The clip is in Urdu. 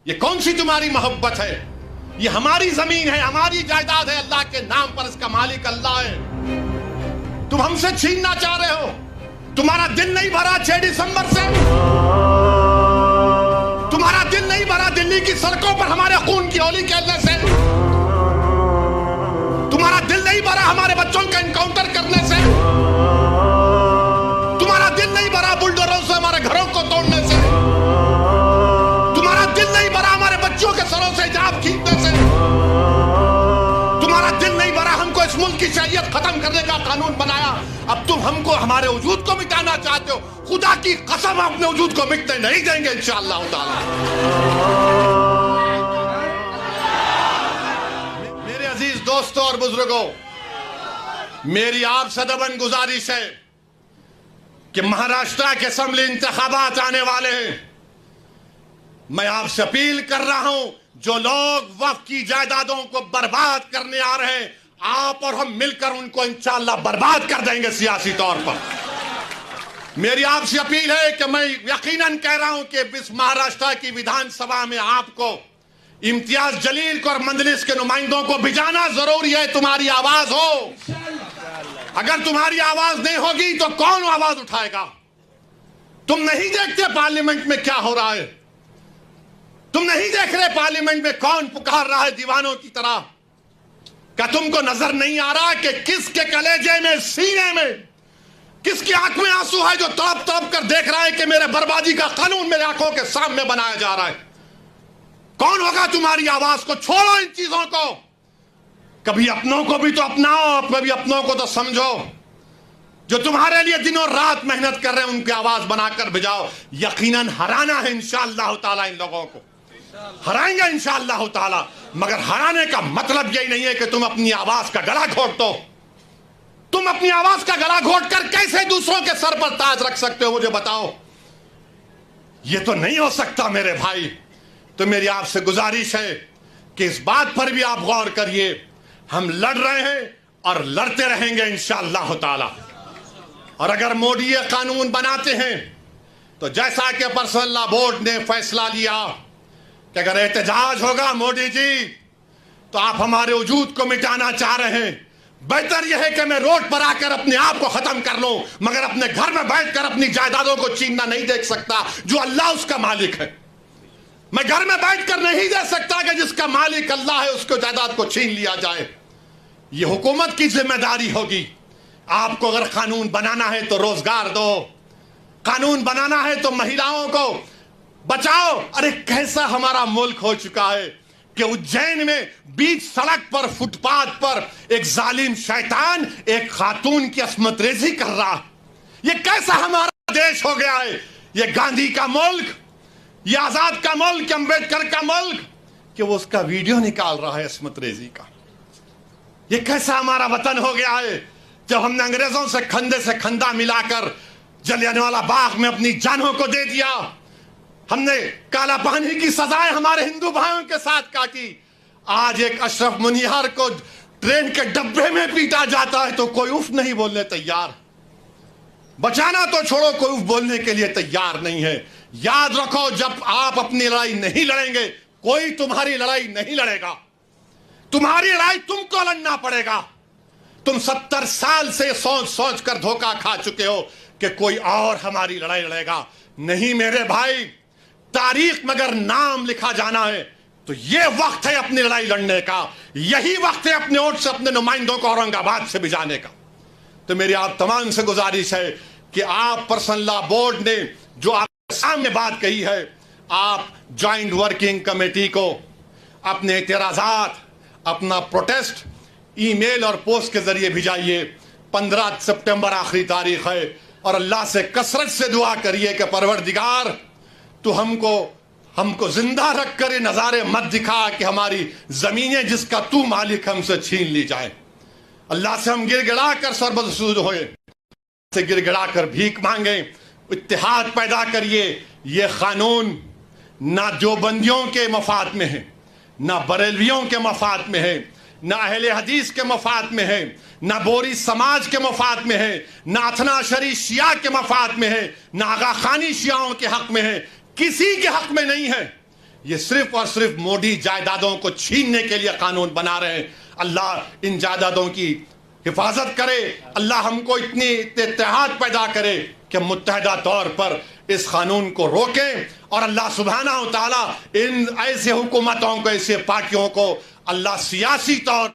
یہ کون سی تمہاری محبت ہے؟ یہ ہماری زمین ہے، ہماری جائیداد ہے، اللہ کے نام پر اس کا مالک اللہ ہے۔ تم ہم سے چھیننا چاہ رہے ہو؟ تمہارا دل نہیں بھرا 6 دسمبر سے؟ تمہارا دل نہیں بھرا دلی کی سڑکوں پر ہمارے خون کی ہولی کھیلنے سے؟ تمہارا دل نہیں بھرا ہمارے بچوں کا انکاؤنٹر کرنے سے؟ تمہارا دل نہیں بھرا بلڈوزروں سے ہمارے گھروں کو توڑنے سے؟ تمہارا دل نہیں بھرا ہمارے بچوں کے سروں سے حجاب کھینچنے سے؟ تمہارا دل نہیں بھرا ہم کو اس ملک کی شریعت ختم کرنے کا قانون بنایا، اب تم ہم کو ہمارے وجود کو مٹانا چاہتے ہو؟ خدا کی قسم اپنے وجود کو مٹنے نہیں دیں گے انشاءاللہ تعالی۔ میرے عزیز دوستوں اور بزرگوں، میری آپ سے دبن گزارش ہے کہ مہاراشٹر کے اسمبلی انتخابات آنے والے ہیں۔ میں آپ سے اپیل کر رہا ہوں، جو لوگ وقف کی جائیدادوں کو برباد کرنے آ رہے ہیں، آپ اور ہم مل کر ان کو انشاءاللہ برباد کر دیں گے سیاسی طور پر۔ میری آپ سے اپیل ہے کہ میں یقیناً کہہ رہا ہوں کہ اس مہاراشٹر کی ویدھان سبھا میں آپ کو امتیاز جلیل کو اور مجلس کے نمائندوں کو بھیجانا ضروری ہے۔ تمہاری آواز ہو، اگر تمہاری آواز نہیں ہوگی تو کون آواز اٹھائے گا؟ تم نہیں دیکھتے پارلیمنٹ میں کیا ہو رہا ہے؟ تم نہیں دیکھ رہے پارلیمنٹ میں کون پکار رہا ہے دیوانوں کی طرح؟ کیا تم کو نظر نہیں آ رہا کہ کس کے کلیجے میں، سینے میں، کس کی آنکھ میں آنسو ہے جو تڑپ تڑپ کر دیکھ رہا ہے کہ میرے بربادی کا قانون میرے آنکھوں کے سامنے بنایا جا رہا ہے؟ کون ہوگا تمہاری آواز کو؟ چھوڑو ان چیزوں کو، کبھی اپنوں کو بھی تو اپناؤ، کبھی اپنوں کو تو سمجھو۔ جو تمہارے لیے دن اور رات محنت کر رہے ہیں ان کی آواز بنا کر بجاؤ۔ یقیناً ہرانا ہے انشاءاللہ تعالی، ان لوگوں کو ہرائیں گے انشاءاللہ تعالی، مگر ہرانے کا مطلب یہی نہیں ہے کہ تم اپنی آواز کا گلا گھونٹ دو۔ تم اپنی آواز کا گلا گھونٹ کر کیسے دوسروں کے سر پر تاج رکھ سکتے ہو؟ مجھے بتاؤ، یہ تو نہیں ہو سکتا میرے بھائی۔ تو میری آپ سے گزارش ہے کہ اس بات پر بھی آپ غور کریے، ہم لڑ رہے ہیں اور لڑتے رہیں گے انشاءاللہ تعالی۔ اور اگر مودی یہ قانون بناتے ہیں تو جیسا کہ پرسنل لا بورڈ نے فیصلہ لیا کہ اگر احتجاج ہوگا مودی جی تو آپ ہمارے وجود کو مٹانا چاہ رہے ہیں، بہتر یہ ہے کہ میں روڈ پر آ کر اپنے آپ کو ختم کر لوں، مگر اپنے گھر میں بیٹھ کر اپنی جائیدادوں کو چھیننا نہیں دیکھ سکتا جو اللہ اس کا مالک ہے۔ میں گھر میں بیٹھ کر نہیں دے سکتا کہ جس کا مالک اللہ ہے اس کو جائیداد کو چھین لیا جائے۔ یہ حکومت کی ذمہ داری ہوگی۔ آپ کو اگر قانون بنانا ہے تو روزگار دو، قانون بنانا ہے تو مہیلاؤں کو بچاؤ۔ ارے کیسا ہمارا ملک ہو چکا ہے کہ اجین میں بیچ سڑک پر، فٹ پاتھ پر ایک ظالم شیطان ایک خاتون کی عصمت ریزی کر رہا۔ یہ کیسا ہمارا دیش ہو گیا ہے؟ یہ گاندھی کا ملک، یہ آزاد کا ملک، امبیڈکر کا ملک، کہ وہ اس کا ویڈیو نکال رہا ہے عصمت ریزی کا۔ یہ کیسا ہمارا وطن ہو گیا ہے جب ہم نے انگریزوں سے کھندے سے کھندا ملا کر جلیانوالہ باغ میں اپنی جانوں کو دے دیا، ہم نے کالا پانی کی سزائیں ہمارے ہندو بھائیوں کے ساتھ کاٹی۔ آج ایک اشرف منیہار کو ٹرین کے ڈبے میں پیٹا جاتا ہے تو کوئی اف نہیں بولنے تیار، بچانا تو چھوڑو کوئی اف بولنے کے لیے تیار نہیں ہے۔ یاد رکھو، جب آپ اپنی لڑائی نہیں لڑیں گے کوئی تمہاری لڑائی نہیں لڑے گا۔ تمہاری لڑائی تم کو لڑنا پڑے گا۔ تم 70 سال سے سوچ سوچ کر دھوکہ کھا چکے ہو کہ کوئی اور ہماری لڑائی لڑے گا۔ نہیں میرے بھائی، تاریخ میں اگر نام لکھا جانا ہے تو یہ وقت ہے اپنی لڑائی لڑنے کا، یہی وقت ہے اپنے ووٹ سے اپنے نمائندوں کو اورنگ آباد سے بھجانے کا۔ تو میری آپ تمام سے گزارش ہے کہ آپ پرسنل لا بورڈ نے جو آپ کے سامنے بات کہی ہے، آپ جوائنٹ ورکنگ کمیٹی کو اپنے اعتراضات، اپنا پروٹیسٹ ای میل اور پوسٹ کے ذریعے بھیجائیے۔ 15 سپٹمبر آخری تاریخ ہے، اور اللہ سے کثرت سے دعا کریے کہ پروردگار تو ہم کو زندہ رکھ کر یہ نظارے مت دکھا کہ ہماری زمینیں جس کا تو مالک ہم سے چھین لی جائے۔ اللہ سے ہم گر گڑا کر سربسود ہوئے، سے گر گڑا کر بھیک مانگیں، اتحاد پیدا کریے۔ یہ قانون نہ دیوبندیوں کے مفاد میں ہے، نہ بریلویوں کے مفاد میں ہے، نہ اہل حدیث کے مفاد میں ہے، نہ بوری سماج کے مفاد میں ہے، نہ اثنا عشری شیعہ کے مفاد میں ہے، نہ آغا خانی شیعوں کے حق میں ہے، کسی کے حق میں نہیں ہے۔ یہ صرف اور صرف موڈی جائیدادوں کو چھیننے کے لیے قانون بنا رہے ہیں. اللہ ان جائیدادوں کی حفاظت کرے. اللہ ہم کو اتنی اتحاد پیدا کرے کہ متحدہ طور پر اس قانون کو روکیں, اور اللہ سبحانہ و تعالیٰ ان ایسے حکومتوں کو, ایسے پارٹیوں کو اللہ سیاسی طور